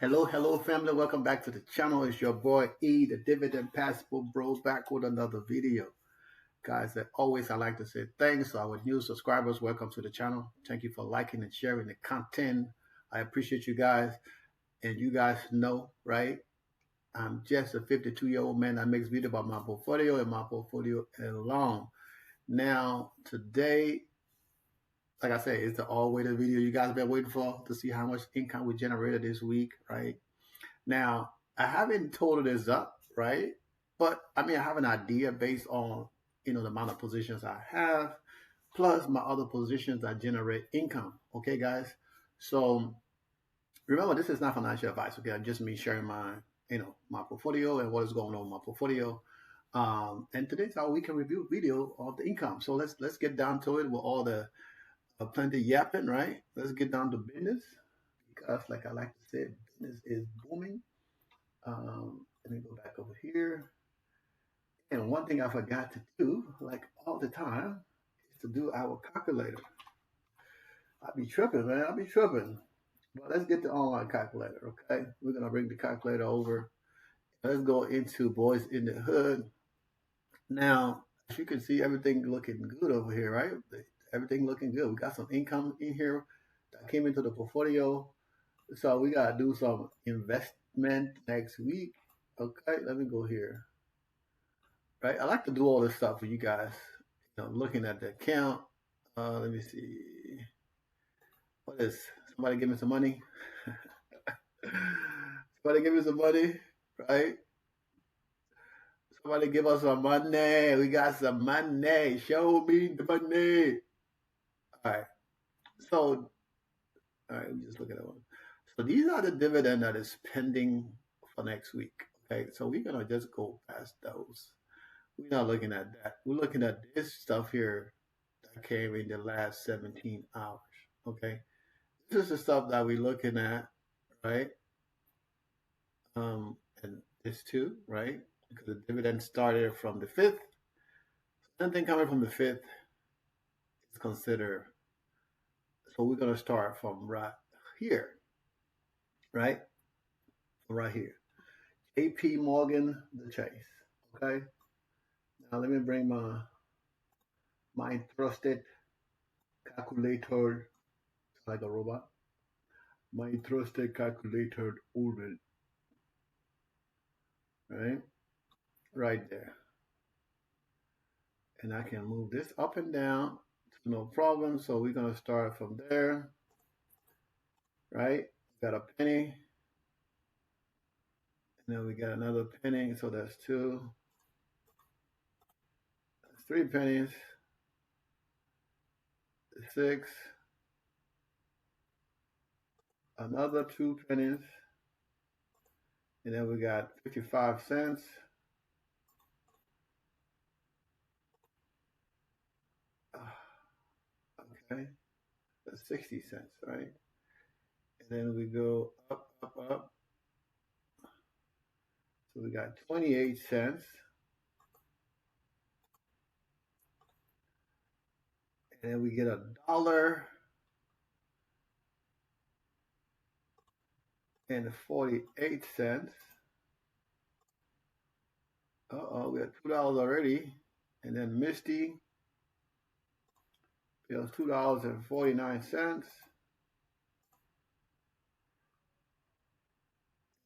Hello, family. Welcome back to the channel. It's your boy E, the Dividend Passport Bro, back with another video. Guys, as always, I like to say thanks to our new subscribers. Welcome to the channel. Thank you for liking and sharing the content. I appreciate you guys. And you guys know, right? I'm just a 52-year-old man that makes video about my portfolio and my portfolio alone. Now, today, like I said, it's the all-weighted video you guys been waiting for to see how much income we generated this week, right? Now, I haven't totaled this up, right? But I mean, I have an idea based on, the amount of positions I have, plus my other positions that generate income. Okay, guys? So remember, this is not financial advice, okay? Just me sharing my portfolio and what is going on with my portfolio. And today's our weekend review video of the income. So let's get down to it with all the plenty yapping, right? Let's get down to business because, like I like to say, business is booming. Let me go back over here. And one thing I forgot to do, like all the time, is to do our calculator. I be tripping, man. I be tripping. But let's get the online calculator, okay? We're gonna bring the calculator over. Let's go into Boys in the Hood. Now, as you can see, everything looking good over here, right? Everything looking good. We got some income in here that came into the portfolio. So we gotta do some investment next week. Okay, let me go here. Right, I like to do all this stuff for you guys. Looking at the account. Let me see. What is somebody give me some money? Somebody give me some money, right? Somebody give us some money. We got some money. Show me the money. All right. So, all right, let me just look at that one. So these are the dividend that is pending for next week. Okay, so we're gonna just go past those. We're not looking at that. We're looking at this stuff here that came in the last 17 hours. Okay, this is the stuff that we're looking at, right? And this too, right? Because the dividend started from the 5th. Anything coming from the 5th is considered. So we're gonna start from right here, right? From right here. AP Morgan the Chase. Okay. Now let me bring my trusted calculator like a robot. My trusted calculator oven. Right? Right there. And I can move this up and down, no problem. So we're gonna start from there. Right? Got a penny. And then we got another penny. So that's 2. That's 3 pennies. 6. Another 2 pennies. And then we got 55 cents. Okay. That's 60 cents, right? And then we go up, up, up. So we got 28 cents. And then we get $1.48. We got $2 already. And then Misty bills $2.49.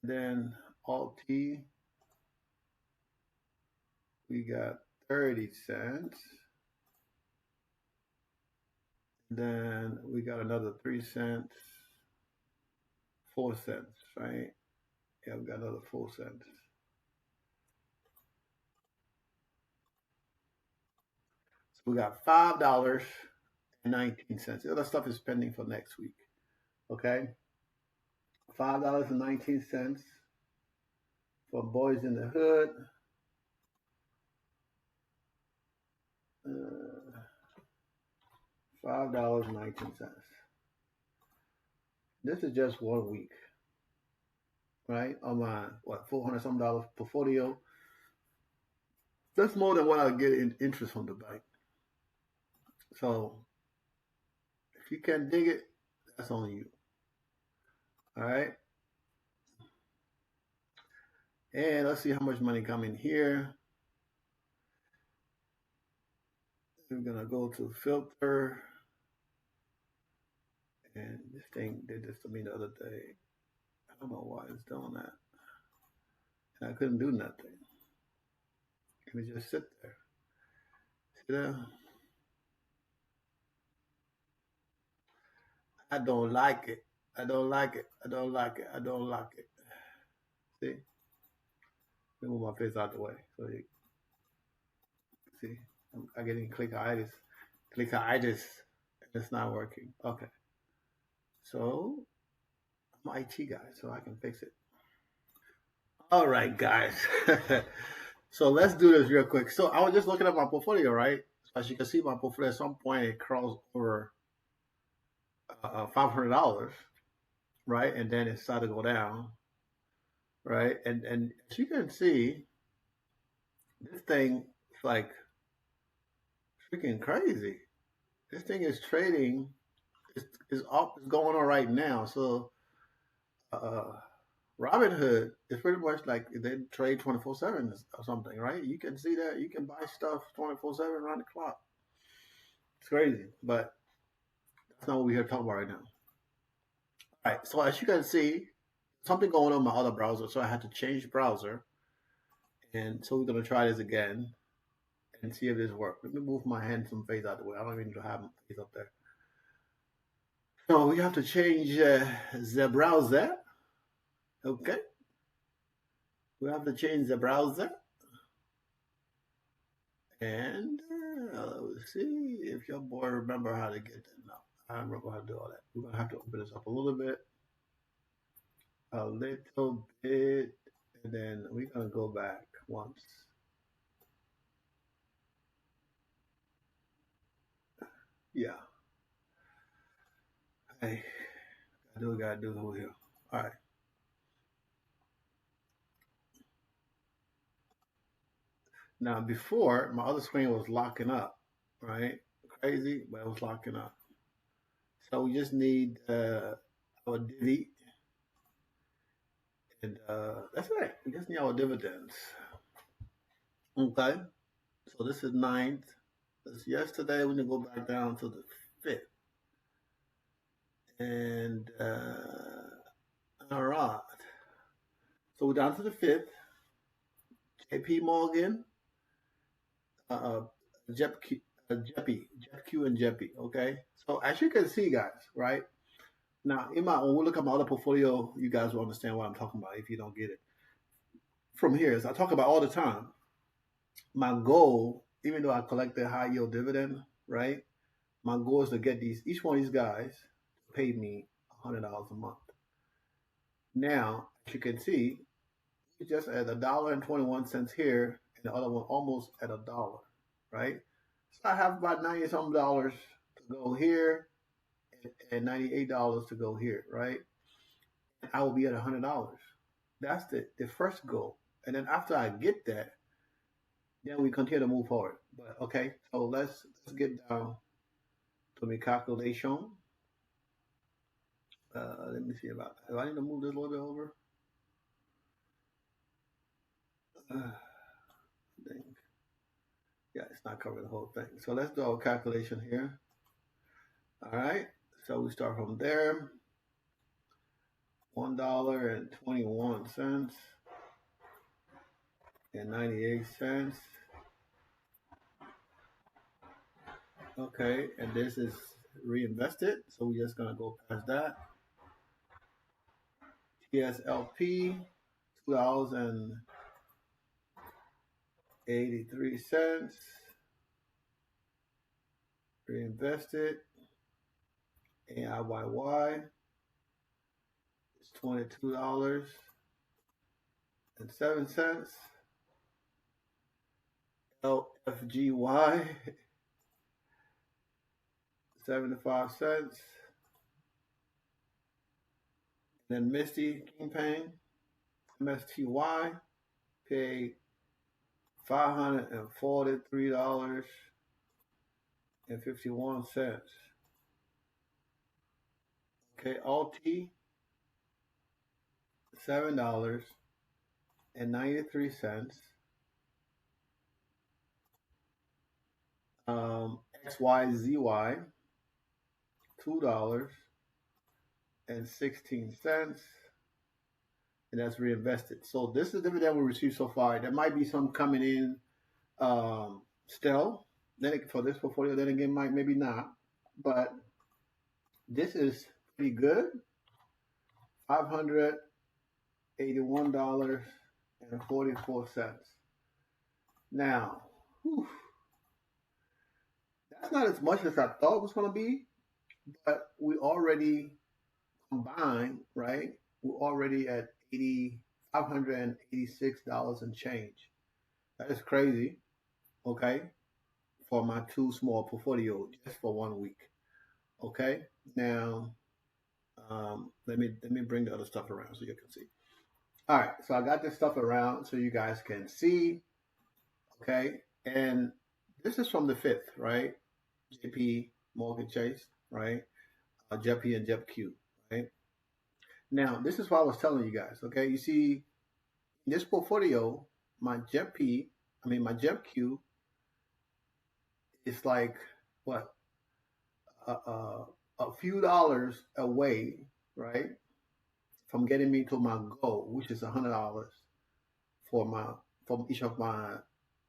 Then Alt T, we got 30 cents. Then we got another 3 cents, 4 cents, right? Yeah, we got another 4 cents. So we got $5.19. The other stuff is pending for next week. Okay? $5.19 for Boys in the Hood. $5.19. This is just 1 week, right? On my $400 something portfolio. That's more than what I get in interest from the bank. So if you can't dig it, that's on you. All right. And let's see how much money come in here. We're gonna go to filter, and this thing did this to me the other day. I don't know why it's doing that. And I couldn't do nothing. It would just sit there. See that? I don't like it. I don't like it. I don't like it. I don't like it. See? Let me move my face out the way so you see. I'm getting clickitis. Clickitis. It's not working. Okay. So I'm an IT guy, so I can fix it. All right, guys. So let's do this real quick. So I was just looking at my portfolio, right? So as you can see, my portfolio at some point it crossed over $500, right? And then it started to go down, right? And as you can see, this thing is like freaking crazy. This thing is trading. Is up. Is going on right now. So uh, Robinhood is pretty much like they trade 24/7 or something, right? You can see that you can buy stuff 24/7 around the clock. It's crazy, but that's not what we're here to talk about right now. All right. So as you can see, something going on my other browser, so I had to change browser, and so we're gonna try this again and see if this works. Let me move my hand some face out the way. I don't even have my face up there. So we have to change the browser. Okay. We have to change the browser. And let's see if your boy remember how to get that. No, I don't remember how to do all that. We're gonna have to open this up a little bit, and then we're gonna go back once. Yeah. Hey, I do what I gotta do over here. All right. Now before my other screen was locking up, right? Crazy, but it was locking up. So we just need our divvy, and that's it. We just need our dividends. Okay. So this is ninth. This yesterday. We're gonna go back down to the fifth, and all right. So we're down to the fifth. J.P. Morgan, uh, Jep, Jeff Q, and Jeppy. Okay. So as you can see, guys, right now when we look at my other portfolio, you guys will understand what I'm talking about if you don't get it. From here, as I talk about all the time, my goal, even though I collect the high yield dividend, right? My goal is to get each one of these guys to pay me $100 a month. Now, as you can see, it's just at $1.21 here, and the other one almost at $1, right? So I have about 90 some dollars to go here, and $98 to go here, right? And I will be at $100. That's the first goal. And then after I get that, then we continue to move forward. But okay, so let's get down to my calculation. Let me see about that. Do I need to move this a little bit over? I think. Yeah, it's not covering the whole thing. So let's do our calculation here. All right. So we start from there. $1.21 and 98 cents. Okay, and this is reinvested. So we're just gonna go past that. TSLP, $2.83. Reinvested. AIYY is $22.07. LFGY 75 cents. And then Misty Kingpin, MSTY, paid $543.51. Okay, Alt, $7.86. and 93 cents. XYZY, $2.16, and that's reinvested. So this is the dividend we received so far. There might be some coming in still. For this portfolio, then again, might maybe not. But this is pretty good. $581.44. Now, whew, that's not as much as I thought it was going to be, but we already combined, right? We're already at $586 and change. That is crazy, okay? For my two small portfolio just for 1 week. Okay, now let me bring the other stuff around so you can see. All right, so I got this stuff around so you guys can see. Okay, and this is from the 5th, right? JP Morgan Chase, right? JP and JepQ, right? Now this is what I was telling you guys. Okay, you see in this portfolio, my my JepQ is like what a few dollars away, right, from getting me to my goal, which is $100 for my from each of my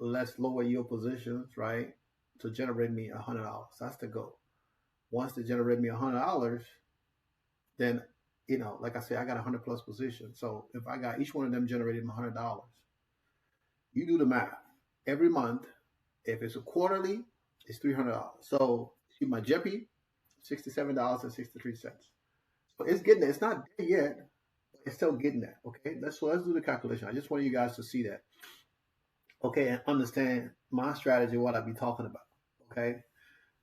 less lower yield positions, right, to generate me $100. That's the goal. Once they generate me $100, then like I said, I got 100 plus positions. So if I got each one of them generating $100, you do the math. Every month, if it's a quarterly, it's $300. So see my JEPI, $67.63. So it's getting there. It's not there yet, but it's still getting there. Okay, let's do the calculation. I just want you guys to see that. Okay, and understand my strategy, what I be talking about. Okay,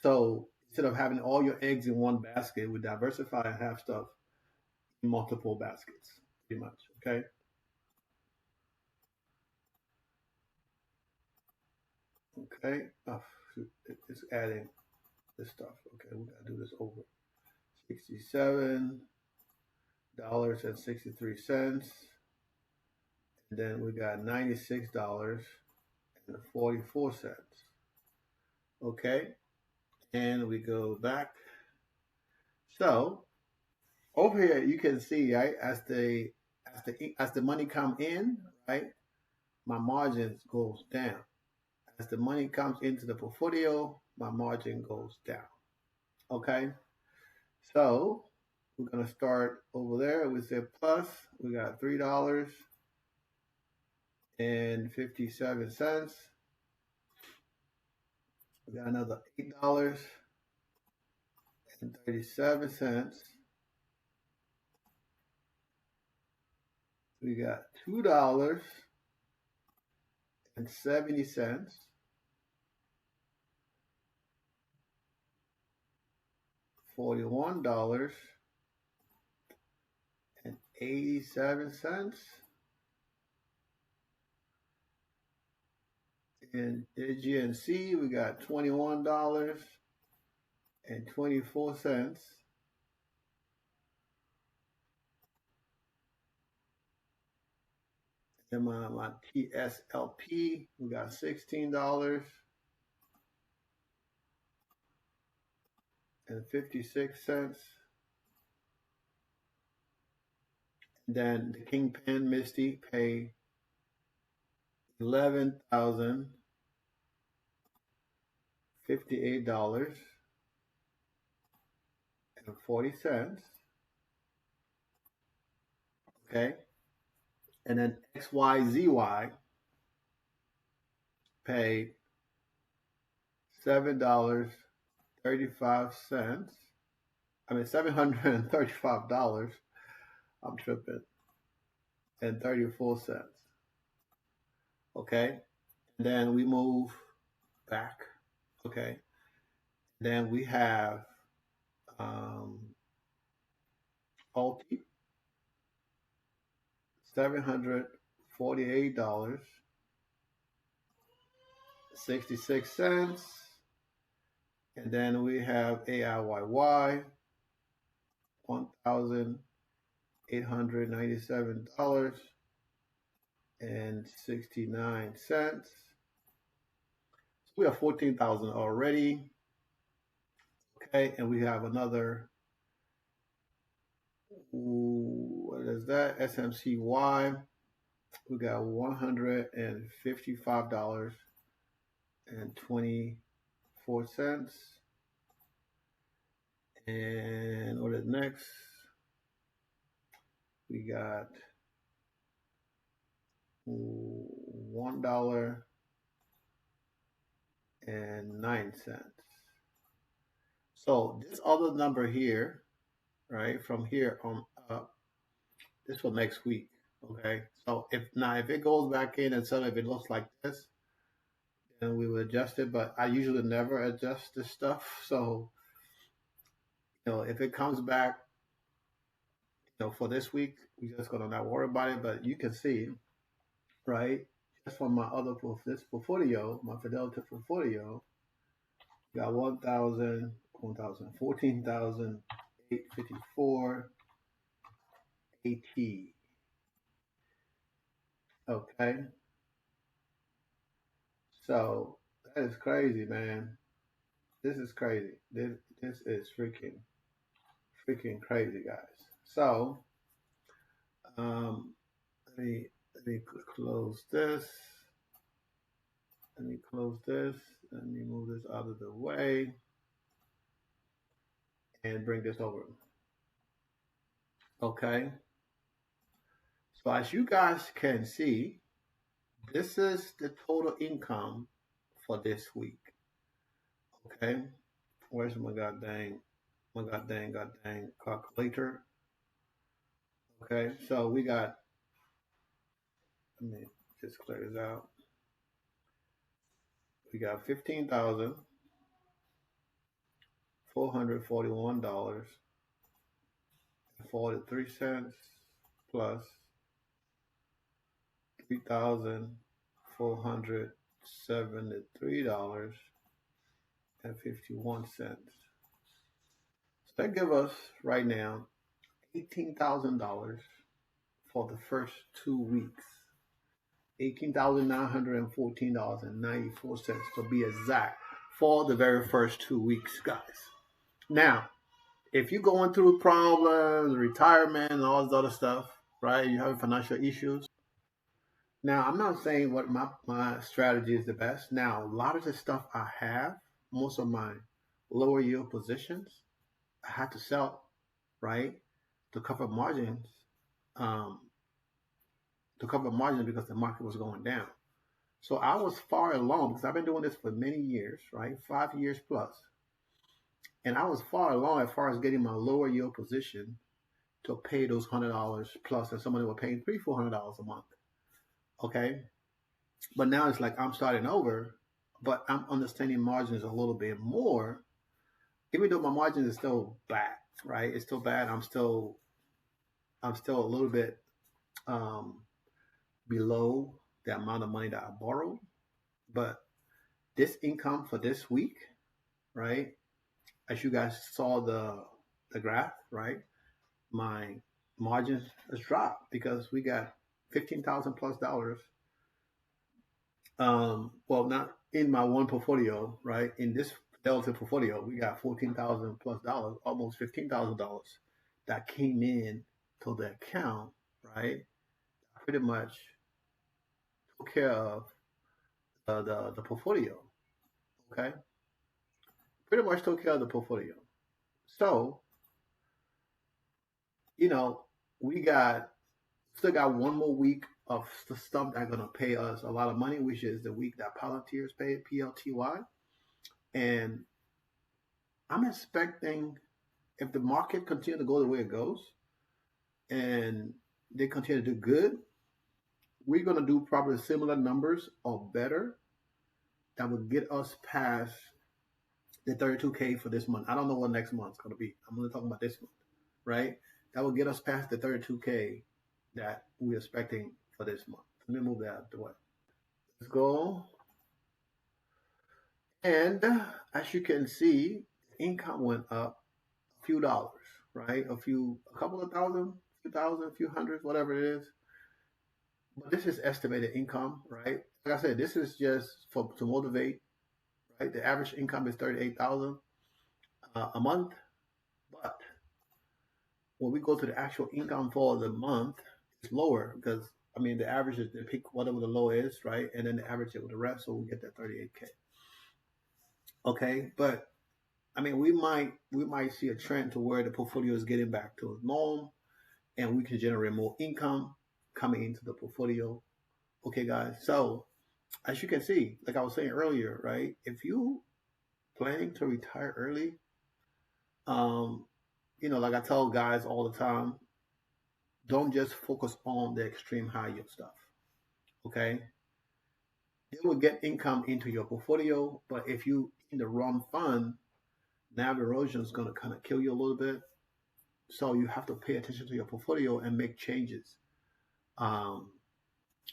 so instead of having all your eggs in one basket, we diversify and have stuff in multiple baskets, pretty much. Okay. Okay. Oh, it's adding this stuff. Okay, we gotta do this over. $67.63. And then we got $96.44. Okay, and we go back. So over here you can see, right, as the money come in, right, my margins goes down. As the money comes into the portfolio, my margin goes down. Okay, so we're gonna start over there. We said plus. We got $3.57. We got another $8.37. We got $2.70. $41.87. In the GNC, we got $21.24. And my TSLP, we got $16.56. Then the Kingpin Misty pay $11,058.40. Okay. And then XYZY paid $7.35. $735. I'm tripping. And 34 cents. Okay. And then we move back. Okay. Then we have Alti, $748.66. And then we have AIYY, $1,897.86. $1,000,000.69. So we have 14,000 already. Okay, and we have another, what is that? SMCY. We got $155.24. And what is next? We got $1.09. So this other number here, right, from here on up, this for next week. Okay. So if it goes back in and suddenly if it looks like this, then we will adjust it. But I usually never adjust this stuff. So, if it comes back, for this week, we're just gonna not worry about it. But you can see, right, just from my this portfolio, my Fidelity portfolio, got 1,000, 1,000, 14,854 AT. Okay. So that is crazy, man. This is crazy. This is freaking crazy, guys. So let me close this. Let me close this. Let me move this out of the way and bring this over. Okay. So as you guys can see, this is the total income for this week. Okay. Where's my goddamn calculator? Okay. So we got, let me just clear this out. We got $15,441.43 plus $3,473.51. So that gives us right now $18,000 for the first 2 weeks. $18,914.94 to be exact for the very first 2 weeks, guys. Now, if you're going through problems, retirement, and all this other stuff, right? You have financial issues. Now, I'm not saying what my strategy is the best. Now, a lot of the stuff I have, most of my lower yield positions, I had to sell, right, to cover margins, um, because the market was going down. So I was far along because I've been doing this for many years, right, 5 years plus, and I was far along as far as getting my lower yield position to pay those $100 plus, and somebody were paying $300-400 a month. Okay, but now it's like I'm starting over, but I'm understanding margins a little bit more, even though my margins is still bad, right? It's still bad. I'm still a little bit below the amount of money that I borrowed, but this income for this week, right? As you guys saw the graph, right? My margins has dropped because we got $15,000 plus dollars. Well, not in my one portfolio, right? In this Delta portfolio, we got $14,000 plus dollars, almost $15,000 that came in to the account, right? Pretty much took care of the portfolio, okay? Pretty much took care of the portfolio. So, we still got one more week of the stuff that's gonna pay us a lot of money, which is the week that Palantir's paid, PLTY. And I'm expecting, if the market continue to go the way it goes and they continue to do good, we're gonna do probably similar numbers or better that would get us past the 32K for this month. I don't know what next month's gonna be. I'm gonna talk about this month, right? That will get us past the 32K that we're expecting for this month. Let me move that out the way. Let's go. And as you can see, income went up a few dollars, right? A couple of thousand, a few hundreds, whatever it is. But this is estimated income, right? Like I said, this is just for to motivate, right? The average income is 38,000 a month, but when we go to the actual income for the month, it's lower because I mean the average is the pick whatever the low is, right? And then the average it with the rest, so we get that 38K. Okay, but I mean we might see a trend to where the portfolio is getting back to norm, and we can generate more income coming into the portfolio. Okay, guys. So as you can see, like I was saying earlier, right? If you planning to retire early, um, like I tell guys all the time, don't just focus on the extreme high yield stuff. Okay, they will get income into your portfolio, but if you in the wrong fund, NAV erosion is going to kind of kill you a little bit. So you have to pay attention to your portfolio and make changes um,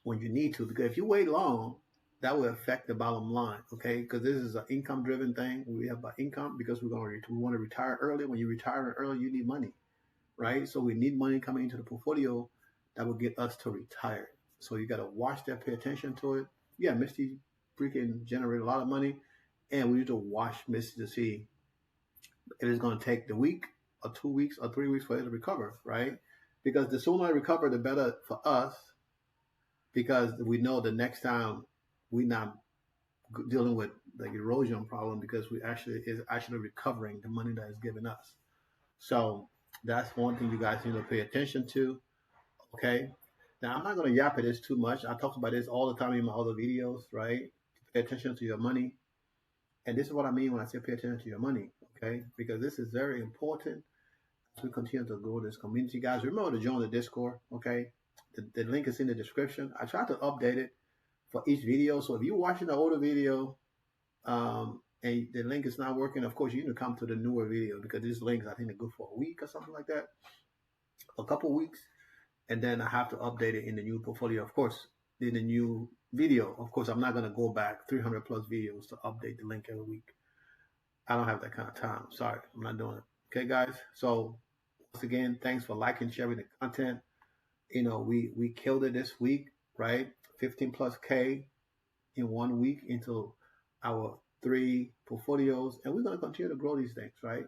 when you need to. Because if you wait long, that will affect the bottom line. Okay, because this is an income-driven thing. We have income because we want to retire early. When you retire early, you need money, right? So we need money coming into the portfolio that will get us to retire. So you got to watch that, pay attention to it. Yeah, Misty freaking generate a lot of money, and we need to watch Misty to see if it's going to take the week or 2 weeks or 3 weeks for it to recover, right? Because the sooner I recover, the better for us, because we know the next time we're not dealing with the erosion problem because we actually is actually recovering the money that is given us. So that's one thing you guys need to pay attention to. Okay. Now I'm not going to yap at this too much. I talk about this all the time in my other videos, right? Pay attention to your money. And this is what I mean when I say pay attention to your money. Okay. Because this is very important as we continue to grow this community. Guys, remember to join the Discord. Okay. The link is in the description. I try to update it for each video. So if you're watching the older video, and the link is not working, of course, you need to come to the newer video because these links, I think, they're good for a week or something like that, a couple weeks. And then I have to update it in the new portfolio, of course, in the new video. Of course, I'm not going to go back 300 plus videos to update the link every week. I don't have that kind of time. Sorry, I'm not doing it. Okay, guys. So once again, thanks for liking, sharing the content. We killed it this week, right? 15 plus K in 1 week into our 3 portfolios, and we're going to continue to grow these things, right?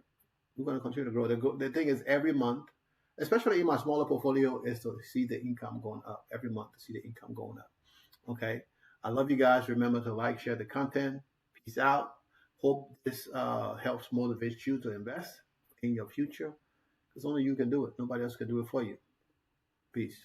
We're going to continue to grow. The thing is, every month, especially in my smaller portfolio, is to see the income going up every month, to see the income going up. Okay. I love you guys. Remember to like, share the content. Peace out. Hope this helps motivate you to invest in your future because only you can do it. Nobody else can do it for you. Peace.